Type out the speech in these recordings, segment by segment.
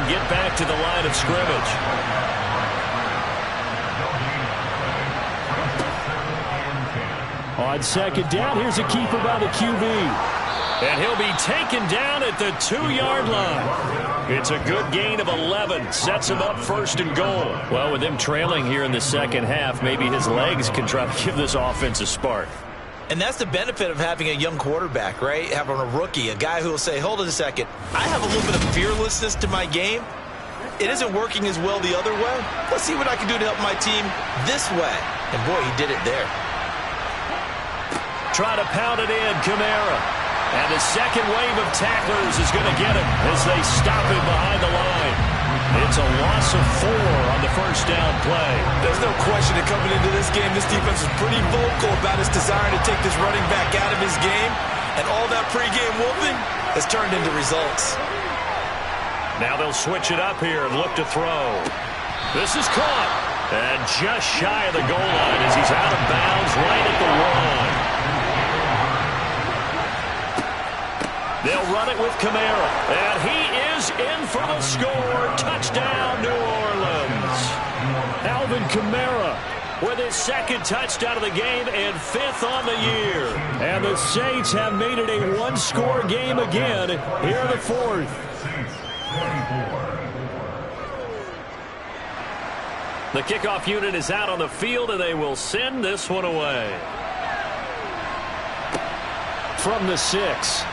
and get back to the line of scrimmage. On second down, here's a keeper by the QB. And he'll be taken down at the 2-yard line. It's a good gain of 11. Sets him up first and goal. Well, with him trailing here in the second half, maybe his legs can try to give this offense a spark. And that's the benefit of having a young quarterback, right? Having a rookie, a guy who will say, hold it a second, I have a little bit of fearlessness to my game. It isn't working as well the other way. Let's see what I can do to help my team this way. And boy, he did it there. Try to pound it in, Kamara. And the second wave of tacklers is going to get him as they stop him behind the line. It's a loss of 4 on the first down play. There's no question that coming into this game, this defense is pretty vocal about its desire to take this running back out of his game. And all that pregame whooping has turned into results. Now they'll switch it up here and look to throw. This is caught. And just shy of the goal line as he's out of bounds right at the 1. They'll run it with Kamara. And he is in for the score. Touchdown, New Orleans. Alvin Kamara with his second touchdown of the game and 5th on the year. And the Saints have made it a one-score game again here in the 4th. The kickoff unit is out on the field, and they will send this one away. From the 6.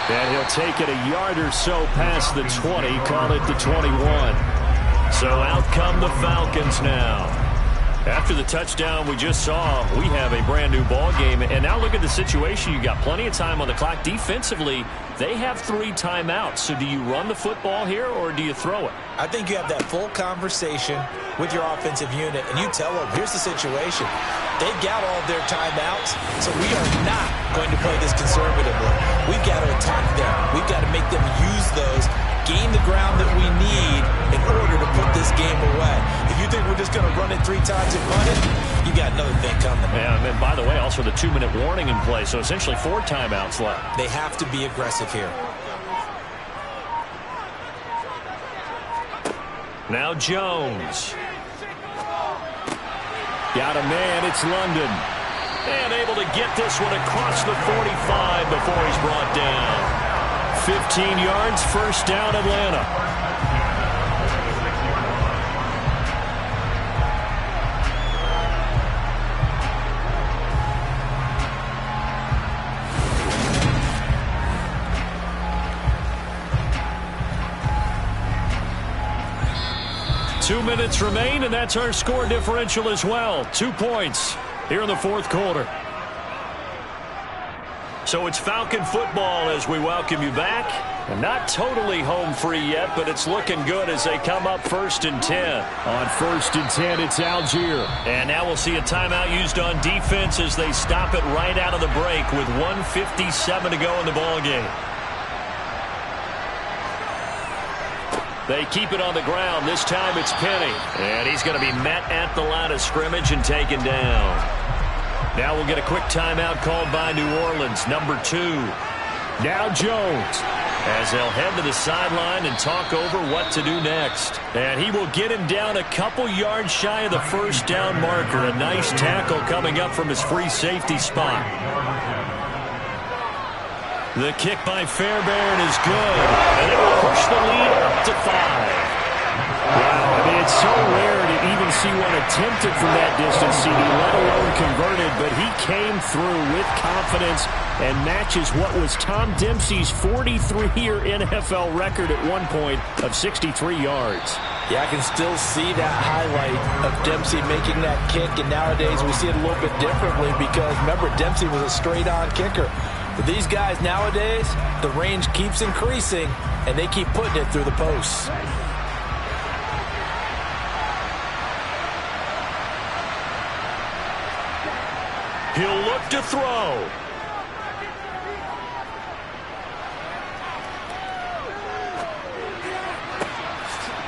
And he'll take it a yard or so past the 20, call it the 21. So out come the Falcons now. After the touchdown we just saw, we have a brand new ball game. And now look at the situation. You got plenty of time on the clock. Defensively, they have 3 timeouts. So do you run the football here or do you throw it? I think you have that full conversation with your offensive unit, and you tell them, here's the situation. They've got all of their timeouts, so we are not going to play this conservatively. We've got to attack them. We've got to make them use those, gain the ground that we need in order to put this game away. If you think we're just going to run it 3 times and punt it, you got another thing coming. Yeah, and by the way, also the 2-minute warning in play, so essentially 4 timeouts left. They have to be aggressive here. Now Jones. Got a man, it's London. And able to get this one across the 45 before he's brought down. 15 yards, first down, Atlanta. 2 minutes remain, and that's our score differential as well. 2 points here in the 4th quarter. So it's Falcon football as we welcome you back. And not totally home free yet, but it's looking good as they come up 1st and 10. On 1st and 10, it's Algier. And now we'll see a timeout used on defense as they stop it right out of the break with 1:57 to go in the ballgame. They keep it on the ground. This time it's Penny. And he's going to be met at the line of scrimmage and taken down. Now we'll get a quick timeout called by New Orleans, number 2. Now Jones. As they'll head to the sideline and talk over what to do next. And he will get him down a couple yards shy of the first down marker. A nice tackle coming up from his free safety spot. The kick by Fairbairn is good. And it will push the lead up to 5. Wow, I mean, it's so rare to even see one attempted from that distance, CD, let alone converted, but he came through with confidence and matches what was Tom Dempsey's 43-year NFL record at one point of 63 yards. Yeah, I can still see that highlight of Dempsey making that kick, and nowadays we see it a little bit differently because, remember, Dempsey was a straight-on kicker. But these guys nowadays, the range keeps increasing, and they keep putting it through the posts. He'll look to throw.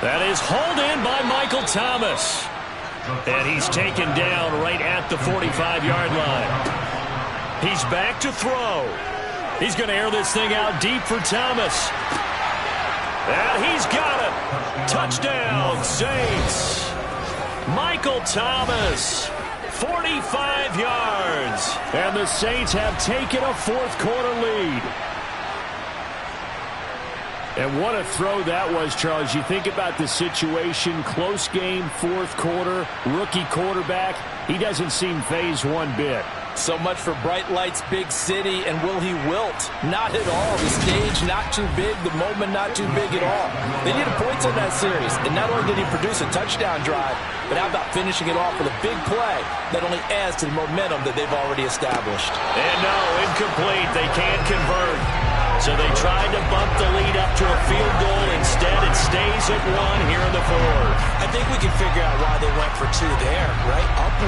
That is hauled in by Michael Thomas. And he's taken down right at the 45-yard line. He's back to throw. He's going to air this thing out deep for Thomas. And Touchdown, Saints. Michael Thomas, 45 yards. And the Saints have taken a fourth-quarter lead. And what a throw that was, Charles. You think about the situation, close game, fourth quarter, rookie quarterback. He doesn't seem fazed one bit. So much for bright lights, big city, and will he wilt? Not at all. The stage not too big, the moment not too big at all. They needed points in that series, and not only did he produce a touchdown drive, but how about finishing it off with a big play that only adds to the momentum that they've already established. And no, incomplete. They can't convert. So they tried to bump the lead up to a field goal. Instead, it stays at 1 here in the fourth. I think we can figure out why they went for 2 there, right? Up 1.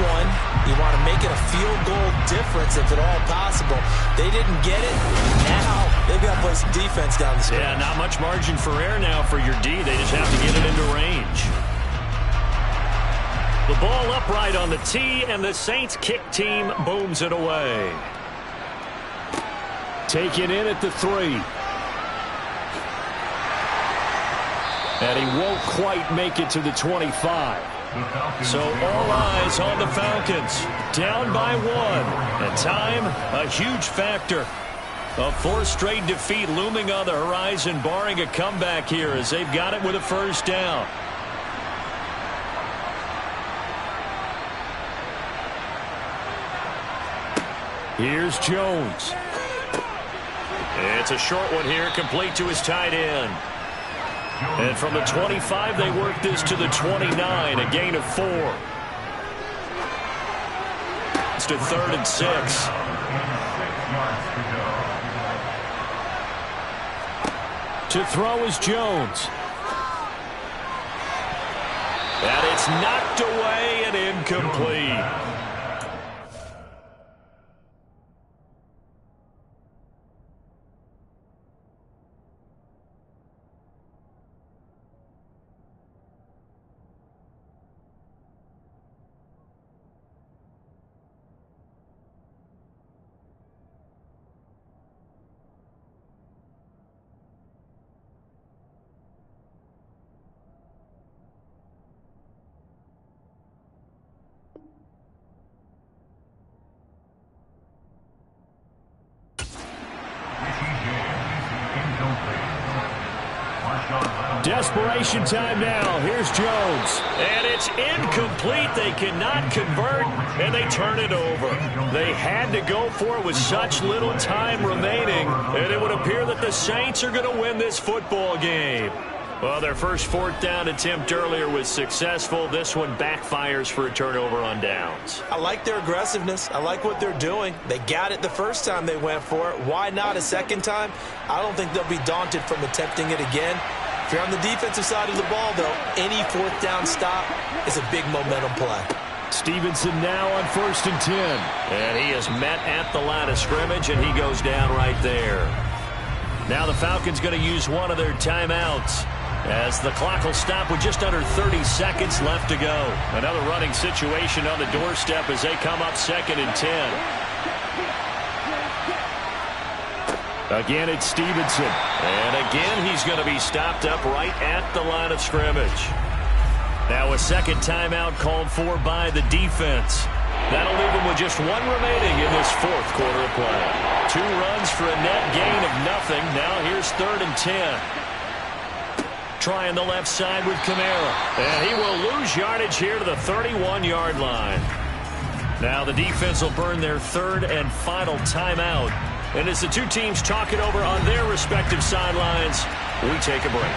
You want to make it a field goal difference if at all possible. They didn't get it. Now they've got to play some defense down the stretch. Yeah, not much margin for error now for your D. They just have to get it into range. The ball upright on the tee, and the Saints kick team booms it away. Taken in at the 3. And he won't quite make it to the 25. So all eyes on the Falcons. Down by 1. And time, a huge factor. A 4th straight defeat looming on the horizon, barring a comeback here as they've got it with a first down. Here's Jones. It's a short one here, complete to his tight end. And from the 25, they work this to the 29, a gain of 4. It's to 3rd and 6. To throw is Jones. And it's knocked away and incomplete. Desperation time now. Here's Jones. And it's incomplete. They cannot convert, and they turn it over. They had to go for it with such little time remaining, and it would appear that the Saints are going to win this football game. Well, their first 4th down attempt earlier was successful. This one backfires for a turnover on downs. I like their aggressiveness. I like what they're doing. They got it the first time they went for it. Why not a second time? I don't think they'll be daunted from attempting it again. If you're on the defensive side of the ball, though, any 4th down stop is a big momentum play. Stevenson now on 1st and 10. And he is met at the line of scrimmage, and he goes down right there. Now the Falcons going to use one of their timeouts as the clock will stop with just under 30 seconds left to go. Another running situation on the doorstep as they come up 2nd and 10. Again, it's Stevenson. And again, he's going to be stopped up right at the line of scrimmage. Now a second timeout called for by the defense. That'll leave them with just 1 remaining in this 4th quarter of play. 2 runs for a net gain of nothing. Now here's 3rd and 10. Trying the left side with Kamara. And he will lose yardage here to the 31-yard line. Now the defense will burn their 3rd and final timeout. And as the 2 teams talk it over on their respective sidelines, we take a break.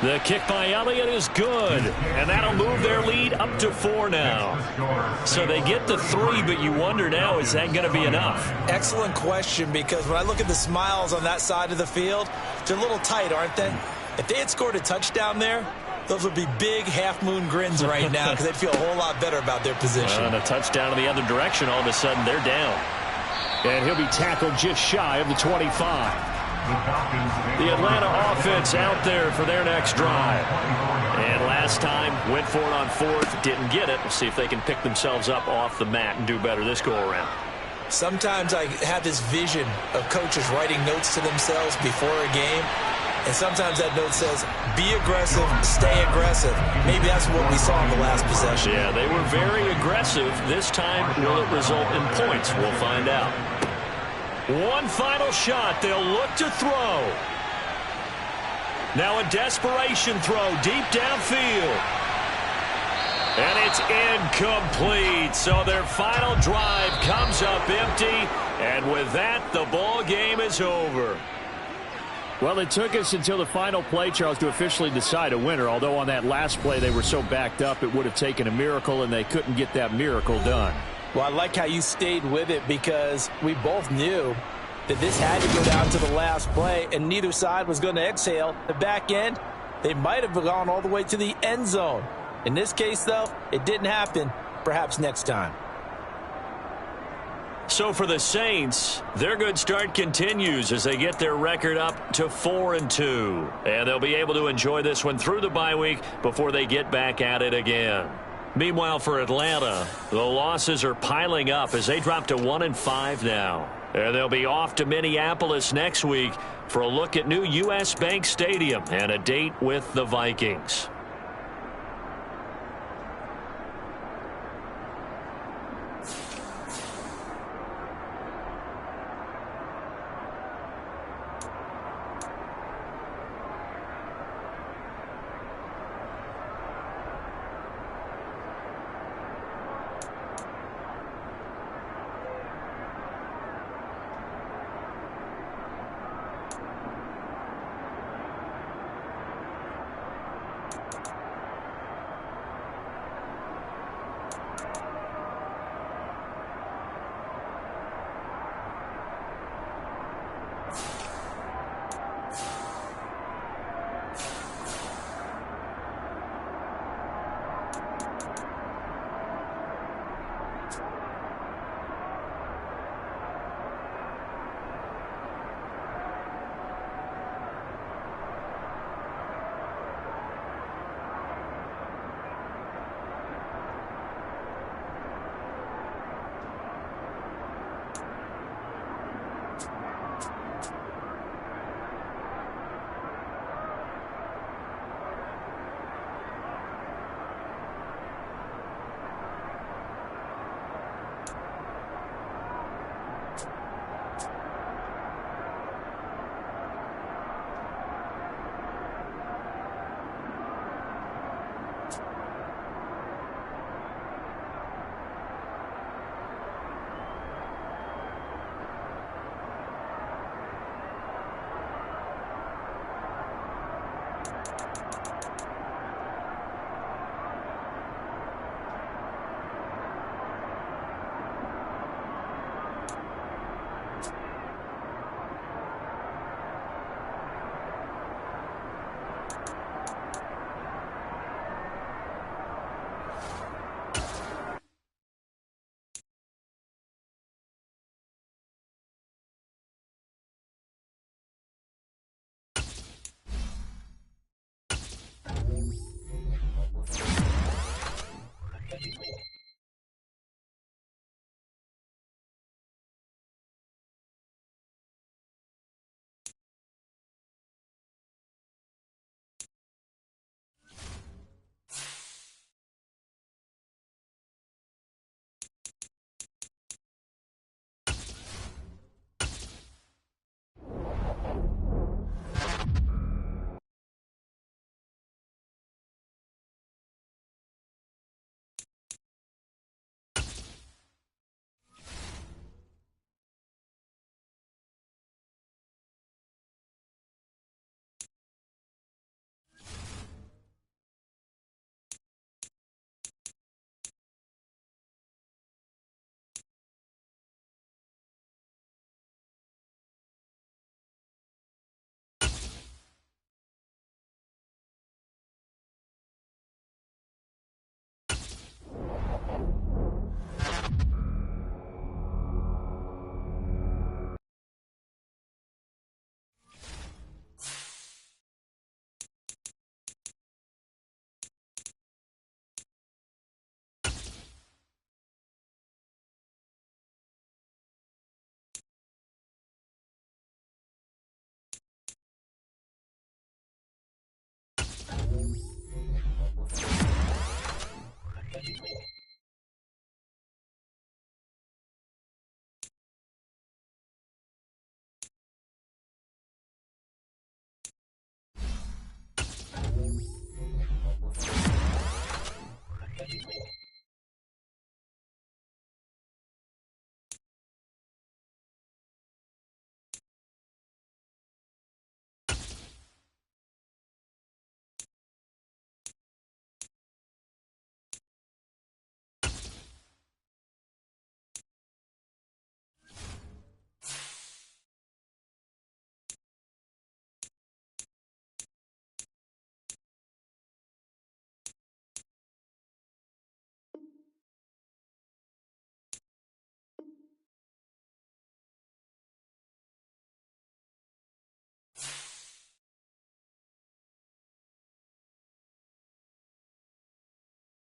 The kick by Elliott is good, and that'll move their lead up to 4 now. So they get to 3, but you wonder now, is that going to be enough? Excellent question, because when I look at the smiles on that side of the field, they're a little tight, aren't they? If they had scored a touchdown there, those would be big half-moon grins right now because they'd feel a whole lot better about their position. And a touchdown in the other direction, all of a sudden they're down. And he'll be tackled just shy of the 25. The Atlanta offense out there for their next drive. And last time, went for it on 4th, didn't get it. We'll see if they can pick themselves up off the mat and do better this go-around. Sometimes I have this vision of coaches writing notes to themselves before a game, and sometimes that note says, be aggressive, stay aggressive. Maybe that's what we saw in the last possession. Yeah, they were very aggressive. This time, will it result in points? We'll find out. One final shot. They'll look to throw. Now a desperation throw deep downfield. And it's incomplete. So their final drive comes up empty. And with that, the ball game is over. Well, it took us until the final play, Charles, to officially decide a winner. Although on that last play they were so backed up, it would have taken a miracle, and they couldn't get that miracle done. Well, I like how you stayed with it because we both knew that this had to go down to the last play, and neither side was going to exhale. The back end, they might have gone all the way to the end zone. In this case, though, it didn't happen. Perhaps next time. So for the Saints, their good start continues as they get their record up to 4-2. And they'll be able to enjoy this one through the bye week before they get back at it again. Meanwhile, for Atlanta, the losses are piling up as they drop to 1-5 now. And they'll be off to Minneapolis next week for a look at new U.S. Bank Stadium and a date with the Vikings.